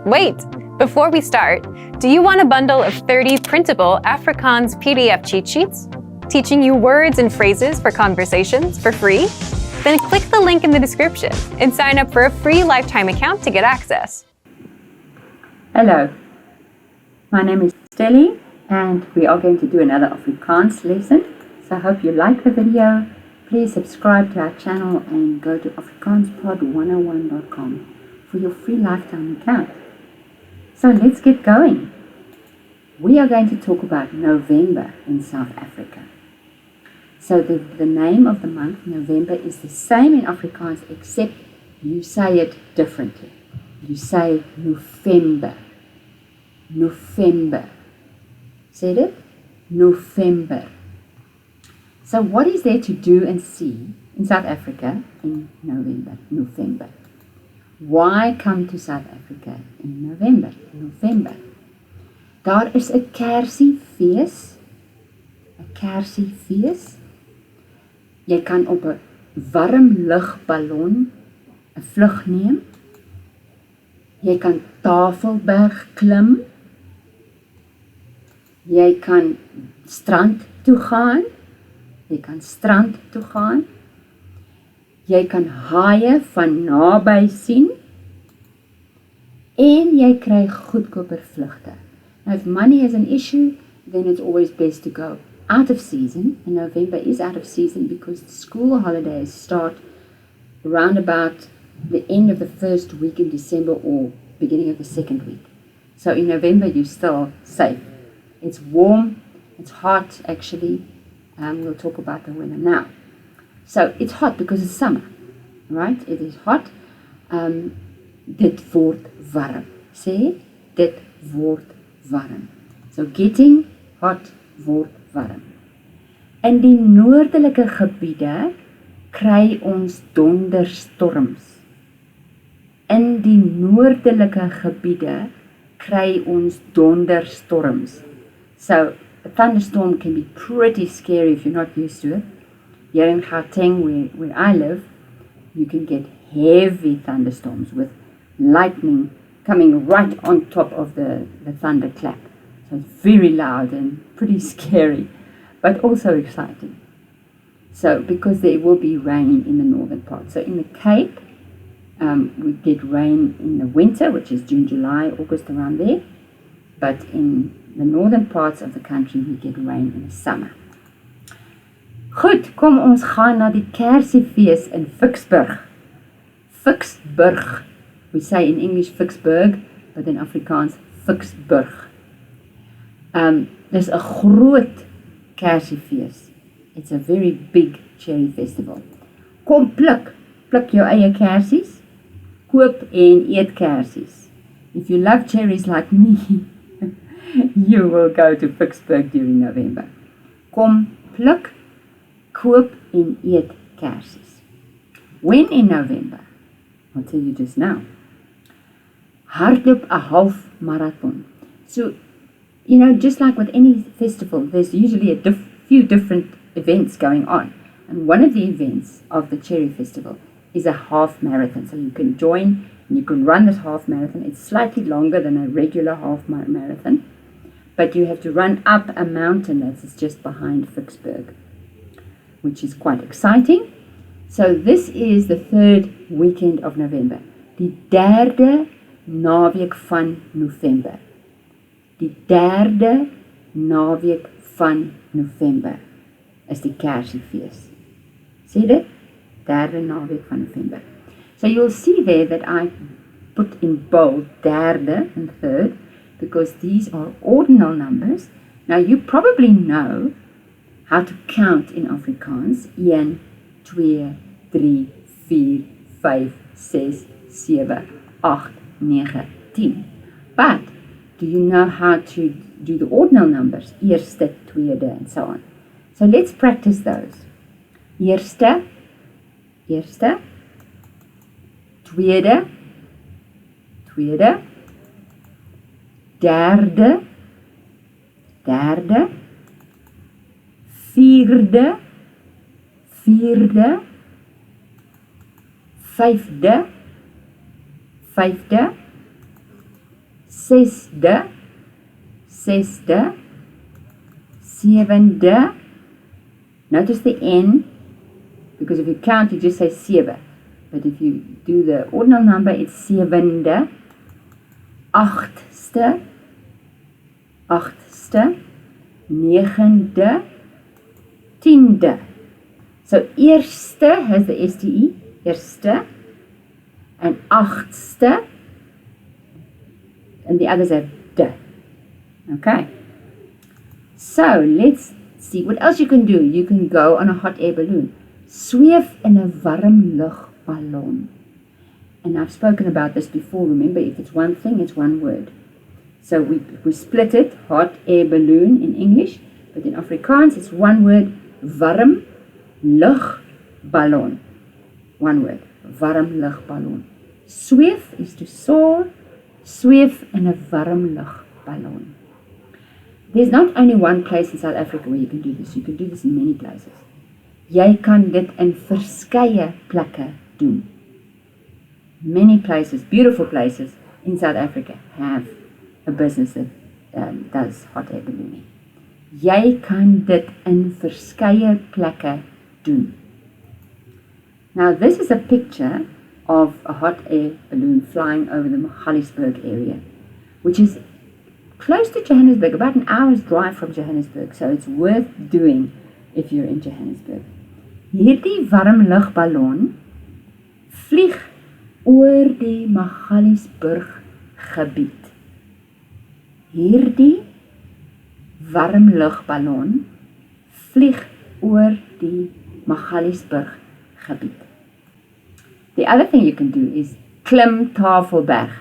Wait! Before we start, do you want a bundle of 30 printable Afrikaans PDF cheat sheets? Teaching you words and phrases for conversations for free? Then click the link in the description and sign up for a free lifetime account to get access. Hello, my name is Stelly and we are going to do another Afrikaans lesson. So I hope you like the video. Please subscribe to our channel and go to afrikaanspod101.com for your free lifetime account. So let's get going. We are going to talk about November in South Africa. So the name of the month, November, is the same in Afrikaans except you say it differently. You say November. November. Said it? November. So what is there to do and see in South Africa in November? Why come to South Africa in November? Daar is 'n Kersiefees. 'n Kersiefees. Jy kan op 'n warm lugballon 'n vlug neem. Jy kan Tafelberg klim. Jy kan strand toe gaan. Jy kan haie van naby sien. En jy kry goedkoper vlugte. Now if money is an issue, then it's always best to go out of season. And November is out of season because the school holidays start around about the end of the first week in December or beginning of the second week. So in November you're still safe. It's warm, it's hot actually. We'll talk about the weather now. So it's hot because it's summer, right? It is hot. Dit word warm. Sê, dit word warm. So getting hot word warm. In die noordelike gebiede kry ons donderstorms. In die noordelike gebiede kry ons donderstorms. So a thunderstorm can be pretty scary if you're not used to it. Here in Gauteng, where I live, you can get heavy thunderstorms with lightning coming right on top of the thunderclap. So it's very loud and pretty scary, but also exciting. So because there will be rain in the northern part. So in the Cape, we get rain in the winter, which is June, July, August, around there. But in the northern parts of the country, we get rain in the summer. Goed, kom ons gaan na die Kersiefees in Vicksburg. Vicksburg. We say in English Vicksburg, but in Afrikaans Vicksburg. Dis 'n groot Kersiefees. It's a very big cherry festival. Kom pluk jou eie kersies. Koop en eet kersies. If you love cherries like me, you will go to Vicksburg during November. Kom pluk, koop en eet kersies. When in November? I'll tell you just now. Hardloop 'n half marathon. So, just like with any festival, there's usually a few different events going on. And one of the events of the Cherry Festival is a half marathon. So you can join and you can run this half marathon. It's slightly longer than a regular half marathon. But you have to run up a mountain that's just behind Vicksburg, which is quite exciting. So this is the third weekend of November. Die derde naweek van November. Die derde naweek van November is die Kersiefees. See dit? Derde naweek van November. So you'll see there that I put in bold derde and third because these are ordinal numbers. Now you probably know how to count in Afrikaans. 1, 2, 3, 4, 5, 6, 7, 8, 9, 10. But do you know how to do the ordinal numbers? Eerste, tweede, and so on. So let's practice those. Eerste, tweede, derde, vierde, vijfde, sesde, sewende. Notice the N, because if you count, you just say sewe. But if you do the ordinal number, it's sewende, agtste, negende, tiende. So eerste has the STE, eerste, and agtste, and the others have de. Okay. So let's see what else you can do. You can go on a hot air balloon. Sweef in 'n warm lugballon. And I've spoken about this before. Remember, if it's one thing, it's one word. So we split it, hot air balloon in English, but in Afrikaans it's one word, warm lugballon. One word, warm lugballon. Sweef is to soar, sweef in 'n warm lugballon. There's not only one place in South Africa where you can do this. You can do this in many places. Jy kan dit in verskeie plekke doen. Many places, beautiful places in South Africa have a business that does hot air ballooning. Jy kan dit in verskeie plekke doen. Now this is a picture of a hot air balloon flying over the Magaliesburg area, which is close to Johannesburg, about an hour's drive from Johannesburg, so it's worth doing if you're in Johannesburg. Hierdie warm lugballon vlieg oor die Magaliesburg gebied. Hierdie warm lugballon vlieg oor die Magaliesburg gebied. The other thing you can do is klim Tafelberg,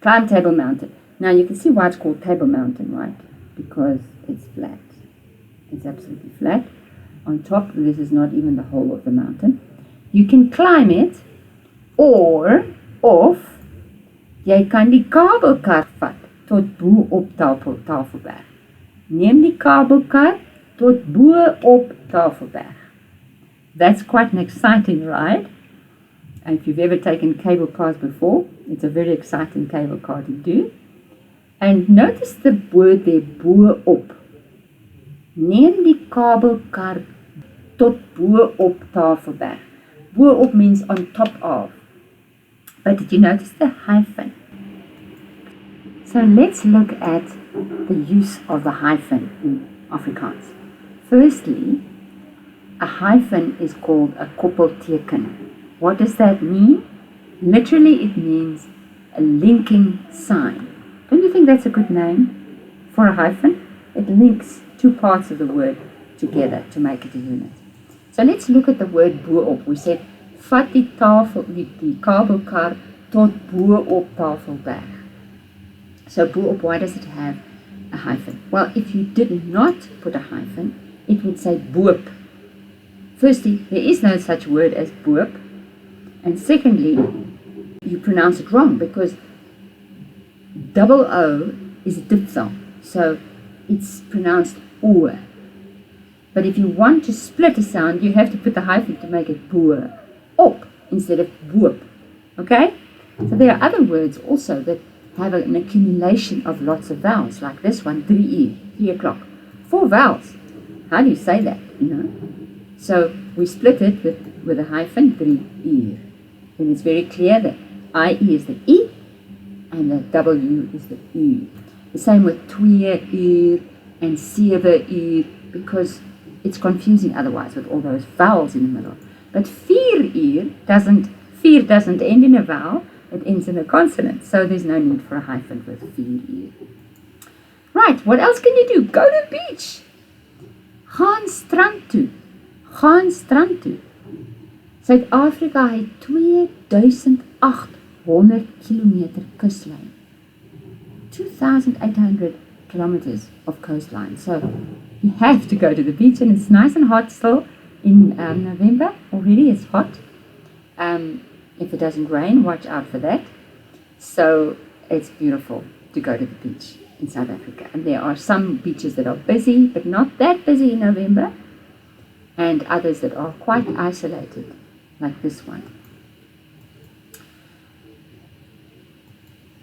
climb Table Mountain. Now you can see why it's called Table Mountain, right? Because it's flat. It's absolutely flat. On top, this is not even the whole of the mountain. You can climb it, of jy kan die kabelkar vat tot bo op Tafelberg. Neem die kabelkar tot bo op Tafelberg. That's quite an exciting ride. And if you've ever taken cable cars before, it's a very exciting cable car to do. And notice the word there, bo op. Neem die kabelkar tot bo op Tafelberg. Bo op means on top of. But did you notice the hyphen? So let's look at the use of the hyphen in Afrikaans. Firstly, a hyphen is called a koppelteken. What does that mean? Literally it means a linking sign. Don't you think that's a good name for a hyphen? It links two parts of the word together to make it a unit. So let's look at the word bo op. We said, vat die kabelkar tot bo op Tafelberg. So bo op, why does it have a hyphen? Well, if you did not put a hyphen, it would say boop. Firstly, there is no such word as boop. And secondly, you pronounce it wrong because double O is a diphthong. So it's pronounced oor. But if you want to split a sound, you have to put the hyphen to make it boor. Op instead of boop. Okay? So there are other words also that have an accumulation of lots of vowels, like this one, 3 uur, 3 o'clock. 4 vowels. How do you say that? You know? So we split it with a hyphen, 3 uur. Then it's very clear that IE is the E and the W is the U. The same with 2 uur and 7 uur, because it's confusing otherwise with all those vowels in the middle. But 4 uur doesn't end in a vowel, it ends in a consonant, so there's no need for a hyphen with 4 uur. Right, what else can you do? Go to the beach. Gaan strand toe. Gaan strand toe. Suid-Afrika het 2800 kilometer kuslyn. 2,800 kilometers of coastline. So you have to go to the beach, and it's nice and hot still in November. Already it's hot. If it doesn't rain, watch out for that. So it's beautiful to go to the beach in South Africa. And there are some beaches that are busy, but not that busy in November, and others that are quite isolated, like this one.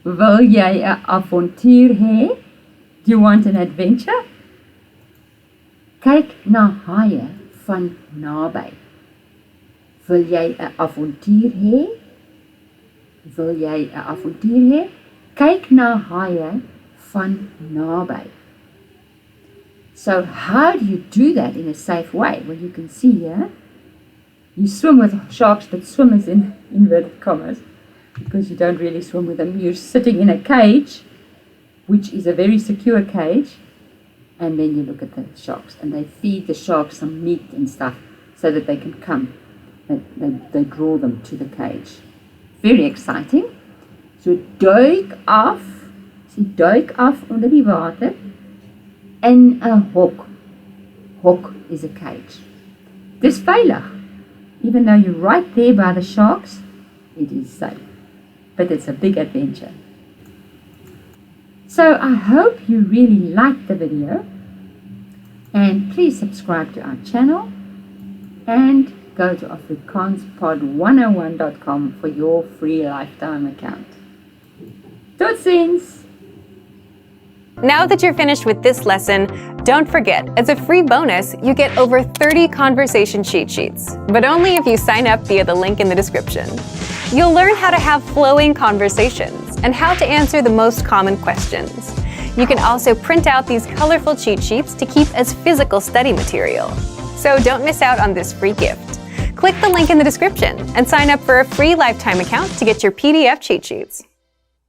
Wil jy 'n avontuur hê? Do you want an adventure? Kyk na haie van naby. Wil jy 'n avontuur hê? Wil jy 'n avontuur hê? Kyk na haie van naby. So how do you do that in a safe way? Well, you can see here, you swim with sharks, but swim is in inverted commas, because you don't really swim with them. You're sitting in a cage, which is a very secure cage, and then you look at the sharks, and they feed the sharks some meat and stuff so that they can come. They draw them to the cage. Very exciting. So duik af onder die water in 'n hok. Hok is a cage. Dis veilig. Even though you're right there by the sharks, it is safe. But it's a big adventure. So I hope you really liked the video, and please subscribe to our channel and go to afrikaanspod101.com for your free lifetime account. Totsiens! Now that you're finished with this lesson, don't forget, as a free bonus, you get over 30 conversation cheat sheets, but only if you sign up via the link in the description. You'll learn how to have flowing conversations and how to answer the most common questions. You can also print out these colorful cheat sheets to keep as physical study material. So don't miss out on this free gift. Click the link in the description and sign up for a free lifetime account to get your PDF cheat sheets.